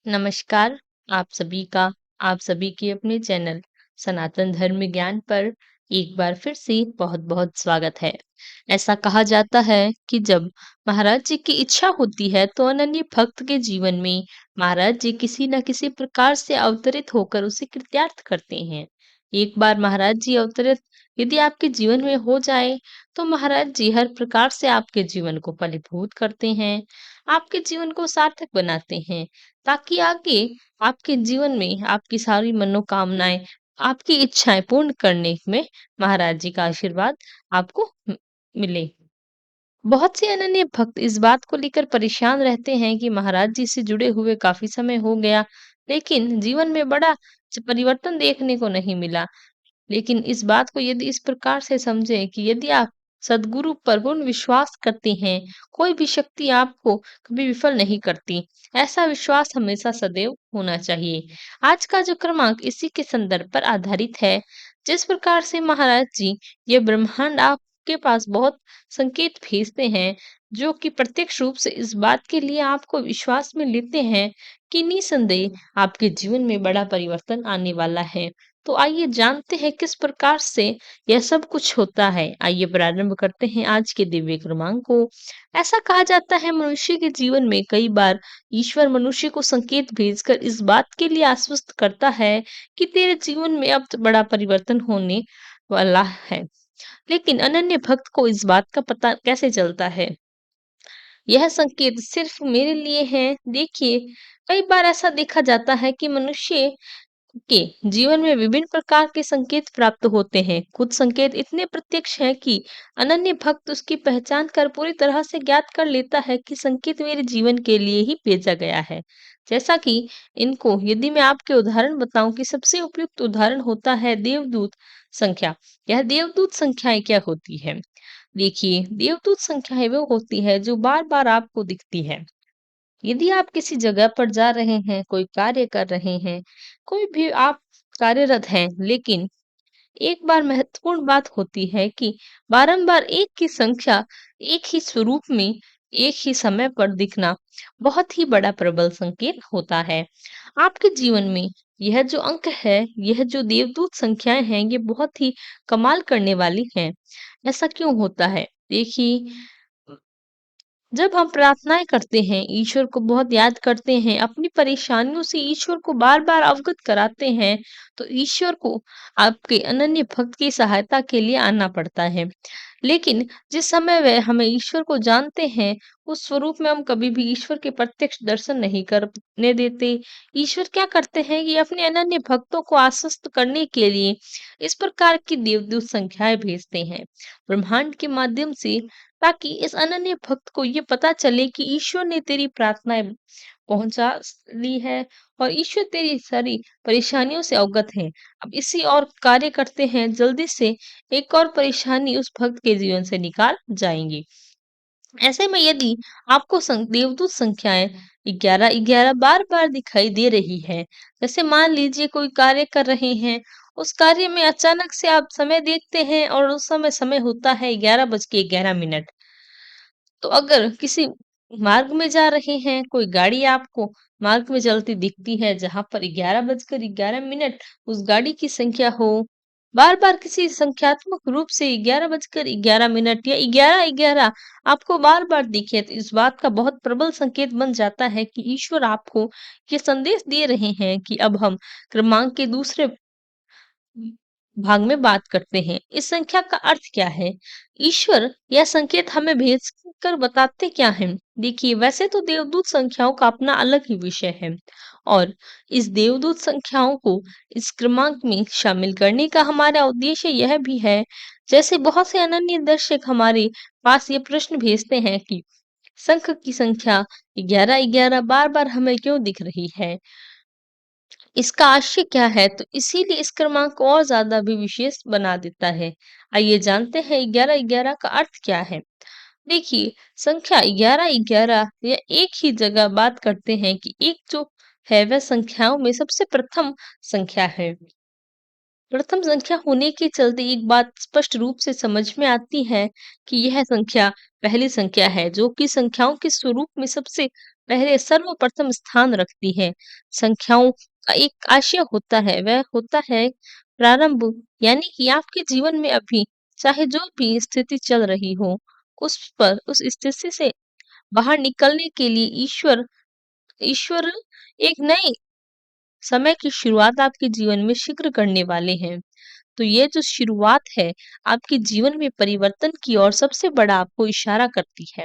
नमस्कार, आप सभी का आप सभी के अपने चैनल सनातन धर्म ज्ञान पर एक बार फिर से बहुत-बहुत स्वागत है। ऐसा कहा जाता है कि जब महाराज जी की इच्छा होती है तो अनन्य भक्त के जीवन में महाराज जी किसी न किसी प्रकार से अवतरित होकर उसे कृत्यार्थ करते हैं। एक बार महाराज जी अवतरित यदि आपके जीवन में हो जाए तो महाराज जी हर प्रकार से आपके जीवन को फलीभूत करते हैं, आपके जीवन को सार्थक बनाते हैं। ताकि आगे आपके जीवन में आपकी सारी मनोकामनाएँ, आपकी इच्छाएँ पूर्ण करने में महाराज जी का आशीर्वाद आपको मिले। बहुत से अनन्य भक्त इस बात को लेकर परेशान रहते हैं कि महाराज जी से जुड़े हुए काफ़ी समय हो गया, लेकिन जीवन में बड़ा परिवर्तन देखने को नहीं मिला। लेकिन इस बात को यदि इस प्रकार से समझें कि यदि आप सद्गुरु पर पूर्ण विश्वास करते हैं, कोई भी शक्ति आपको कभी विफल नहीं करती। ऐसा विश्वास हमेशा सदैव होना चाहिए। आज का जो क्रमांक इसी के संदर्भ पर आधारित है। जिस प्रकार से महाराज जी ये ब्रह्मांड आपके पास बहुत संकेत भेजते हैं, जो कि प्रत्यक्ष रूप से इस बात के लिए आपको विश्वास में लेते हैं कि निसंदेह आपके जीवन में बड़ा परिवर्तन आने वाला है। तो आइए जानते हैं किस प्रकार से यह सब कुछ होता है। आइए प्रारंभ करते हैं आज के दिव्य क्रमांक को। ऐसा कहा जाता है मनुष्य के जीवन में कई बार ईश्वर मनुष्य को संकेत भेजकर इस बात के लिए आश्वस्त करता है कि तेरे जीवन में अब तो बड़ा परिवर्तन होने वाला है। लेकिन अनन्य भक्त को इस बात का पता कैसे चलता है? यह संकेत सिर्फ मेरे लिए है। देखिए, कई बार ऐसा देखा जाता है कि मनुष्य के जीवन में विभिन्न प्रकार के संकेत प्राप्त होते हैं। कुछ संकेत इतने प्रत्यक्ष हैं कि अनन्य भक्त उसकी पहचान कर पूरी तरह से ज्ञात कर लेता है कि संकेत मेरे जीवन के लिए ही भेजा गया है। जैसा कि इनको यदि मैं आपके उदाहरण बताऊं कि सबसे उपयुक्त उदाहरण होता है देवदूत संख्या। यह देवदूत संख्याएं क्या होती है? देखिए, देवदूत संख्याएं वो होती है जो बार-बार आपको दिखती है। यदि आप किसी जगह पर जा रहे हैं, कोई कार्य कर रहे हैं, कोई भी आप कार्यरत हैं, लेकिन एक बार महत्वपूर्ण बात होती है कि बारंबार एक की संख्या, एक ही स्वरूप में, एक ही समय पर दिखना बहुत ही बड़ा प्रबल संकेत होता है। आपके जीवन में यह जो अंक है, यह जो देवदूत संख्याएं हैं, ये बहुत ही कमाल करने वाली हैं। ऐसा क्यों होता है? देखिए, जब हम प्रार्थनाएँ करते हैं, ईश्वर को बहुत याद करते हैं, अपनी परेशानियों से ईश्वर को बार-बार अवगत कराते हैं, तो ईश्वर को आपके अनन्य भक्त की सहायता के लिए आना पड़ता है। लेकिन जिस समय वह हमें ईश्वर को जानते हैं, उस स्वरूप में हम कभी भी ईश्वर के प्रत्यक्ष दर्शन नहीं करने देते। ईश्वर क्या करते हैं कि अपने अनन्य भक्तों को आश्वस्त करने के लिए इस प्रकार की देवदूत संख्याएँ भेजते हैं, ब्रह्मांड के माध्यम से, ताकि इस अनन्य भक्त को ये पता चले कि ईश्वर ने तेरी प्रार्थनाएँ पहुँचा ली है और ईश्वर तेरी सारी परेशानियों से अवगत है। अब इसी और कार्य करते हैं, जल्दी से एक और परेशानी उस भक्त के जीवन से निकाल जाएँगी। ऐसे में यदि आपको देवदूत संख्याएँ 11-11 बार-बार दिखाई दे रही है, जैसे मान लीजिए कोई कार्य कर रहे हैं, उस कार्य में अचानक से आप समय देखते हैं और उस समय होता है 11 बज के 11 मिनट। तो अगर किसी मार्ग में जा रहे हैं, कोई गाड़ी आपको मार्ग में चलती दिखती है जहाँ पर 11 बजकर 11 मिनट उस गाड़ी की संख्या हो, बार-बार किसी संख्यात्मक रूप से 11 बजकर 11 मिनट या 11-11 आपको बार-बार दिखे, तो इस बात का बहुत प्रबल संकेत बन जाता है कि ईश्वर आपको ये संदेश दे रहे हैं कि अब हम क्रमांक के दूसरे भाग में बात करते हैं। इस संख्या का अर्थ क्या है? ईश्वर यह संकेत हमें भेज कर बताते क्या हैं? देखिए, वैसे तो देवदूत संख्याओं का अपना अलग ही विषय है और इस देवदूत संख्याओं को इस क्रमांक में शामिल करने का हमारा उद्देश्य यह भी है, जैसे बहुत से अनन्य दर्शक हमारे पास ये प्रश्न भेजते हैं कि शंख की संख्या 11-11 बार-बार हमें क्यों दिख रही है? इसका आशय क्या है? तो इसीलिए इस क्रमांक को और ज़्यादा भी विशेष बना देता है। आइए जानते हैं 11-11 का अर्थ क्या है? देखिए, संख्या 11-11 या एक ही जगह बात करते हैं कि एक जो है वह संख्याओं में सबसे प्रथम संख्या है। प्रथम संख्या होने के चलते एक बात स्पष्ट रूप से समझ में आती है कि यह संख्या पहली संख्या है, जो कि संख्याओं के स्वरूप में सबसे पहले सर्वप्रथम स्थान रखती है। संख्याओं का एक आशय होता है, वह होता है प्रारंभ, यानी कि आपके जीवन में अभी चाहे जो भी स्थिति चल रही हो, उस स्थिति से बाहर निकलने के लिए ईश्वर ईश्वर एक नए समय की शुरुआत आपके जीवन में शीघ्र करने वाले हैं। तो ये जो शुरुआत है, आपके जीवन में परिवर्तन की ओर सबसे बड़ा आपको इशारा करती है।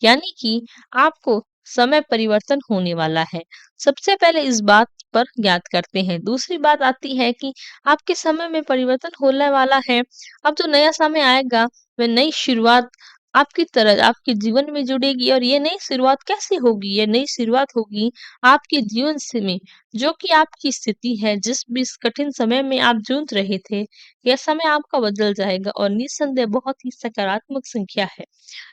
यानी कि आपको समय परिवर्तन होने वाला है। सबसे पहले इस बात पर ज्ञात करते हैं। दूसरी बात आती है कि आपके समय में परिवर्तन होने वाला है। अब जो नया समय आएगा, वह नई शुरुआत आपकी तरह आपके जीवन में जुड़ेगी, और ये नई शुरुआत कैसे होगी? ये नई शुरुआत होगी आपके जीवन से में, जो कि आपकी स्थिति है, जिस भी इस कठिन समय में आप जूझ रहे थे, यह समय आपका बदल जाएगा और निस्संदेह बहुत ही सकारात्मक संख्या है।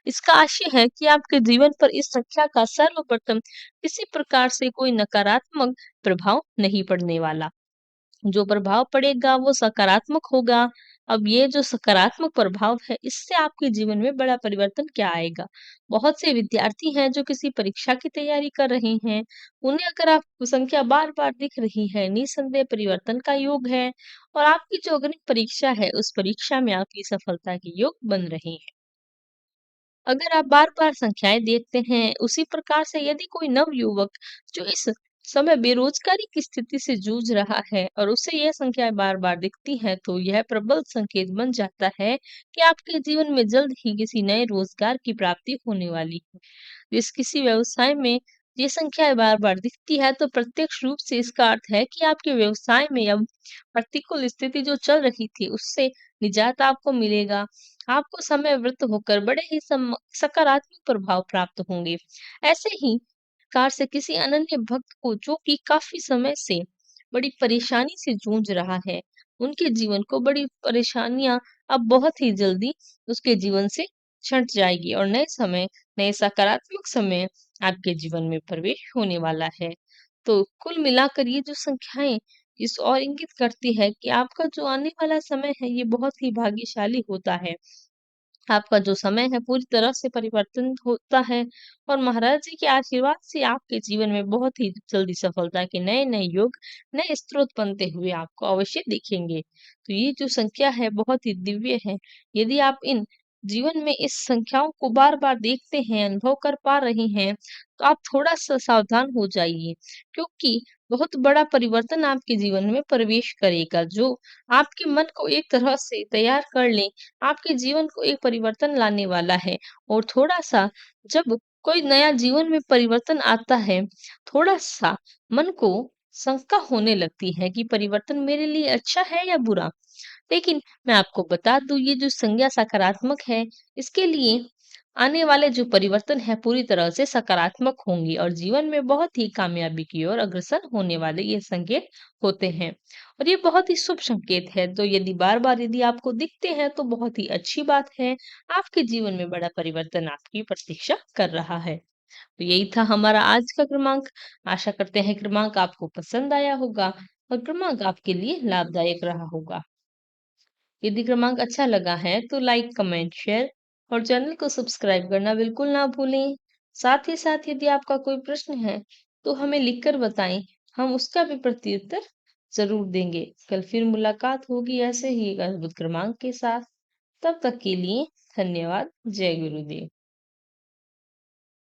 इसका आशय है कि आपके जीवन पर इस संख्या का सर्वप्रथम किसी प्रकार से कोई नकारात्मक प्रभाव नहीं पड़ने वाला। जो प्रभाव पड़ेगा वो सकारात्मक होगा। अब ये जो सकारात्मक प्रभाव है, इससे आपके जीवन में बड़ा परिवर्तन क्या आएगा? बहुत से विद्यार्थी हैं जो किसी परीक्षा की तैयारी कर रहे हैं, उन्हें अगर आपको संख्या बार-बार दिख रही है, निस्संदेह परिवर्तन का योग है, और आपकी जो अग्नि परीक्षा है, उस परीक्षा में आपकी सफलता के योग बन रहे हैं। अगर आप बार-बार संख्याएँ देखते हैं, उसी प्रकार से यदि कोई नवयुवक जो इस समय बेरोज़गारी की स्थिति से जूझ रहा है और उसे यह संख्याएँ बार-बार दिखती हैं, तो यह प्रबल संकेत बन जाता है कि आपके जीवन में जल्द ही किसी नए रोज़गार की प्राप्ति होने वाली है। जिस किसी व्यवसाय में ये संख्याएँ बार-बार दिखती है, तो प्रत्यक्ष रूप से इसका अर्थ है कि आपके व्यवसाय में अब प्रतिकूल स्थिति जो चल रही थी, उससे निजात आपको मिलेगा। आपको समयवृत्त होकर बड़े ही सकारात्मक प्रभाव प्राप्त होंगे। ऐसे ही प्रकार से किसी अनन्य भक्त को जो कि काफ़ी समय से बड़ी परेशानी से जूझ रहा है, उनके जीवन को बड़ी परेशानियाँ अब बहुत ही जल्दी उसके जीवन से छँट जाएगी, और नए सकारात्मक समय आपके जीवन में प्रवेश होने वाला है। तो कुल मिलाकर ये जो संख्याएँ इस ओर इंगित करती है कि आपका जो आने वाला समय है, ये बहुत ही भाग्यशाली होता है। आपका जो समय है पूरी तरह से परिवर्तन होता है, और महाराज जी के आशीर्वाद से आपके जीवन में बहुत ही जल्दी सफलता के नए-नए योग, नए स्रोत बनते हुए आपको अवश्य दिखेंगे। तो ये जो संख्या है बहुत ही दिव्य है। यदि आप इन जीवन में इस संख्याओं को बार-बार देखते हैं, अनुभव कर पा रहे हैं, तो आप थोड़ा-सा सावधान हो जाइए, क्योंकि बहुत बड़ा परिवर्तन आपके जीवन में प्रवेश करेगा, जो आपके मन को एक तरह से तैयार कर ले, आपके जीवन को एक परिवर्तन लाने वाला है। और थोड़ा-सा जब कोई नया जीवन में परिवर्तन आता है, थोड़ा-सा मन को शंका होने लगती है कि परिवर्तन मेरे लिए अच्छा है या बुरा? लेकिन मैं आपको बता दूँ, ये जो संज्ञा सकारात्मक है, इसके लिए आने वाले जो परिवर्तन है पूरी तरह से सकारात्मक होंगे, और जीवन में बहुत ही कामयाबी की ओर अग्रसर होने वाले ये संकेत होते हैं। और ये बहुत ही शुभ संकेत है, तो यदि आपको दिखते हैं तो बहुत ही अच्छी बात है। आपके जीवन में बड़ा परिवर्तन आपकी प्रतीक्षा कर रहा है। तो यही था हमारा आज का क्रमांक। आशा करते हैं क्रमांक आपको पसंद आया होगा और क्रमांक आपके लिए लाभदायक रहा होगा। यदि क्रमांक अच्छा लगा है तो लाइक, कमेंट, शेयर और चैनल को सब्सक्राइब करना बिल्कुल ना भूलें। साथ ही साथ यदि आपका कोई प्रश्न है तो हमें लिखकर बताएं, हम उसका भी प्रत्युत्तर जरूर देंगे। कल फिर मुलाकात होगी ऐसे ही एक अद्भुत क्रमांक के साथ। तब तक के लिए धन्यवाद। जय गुरुदेव।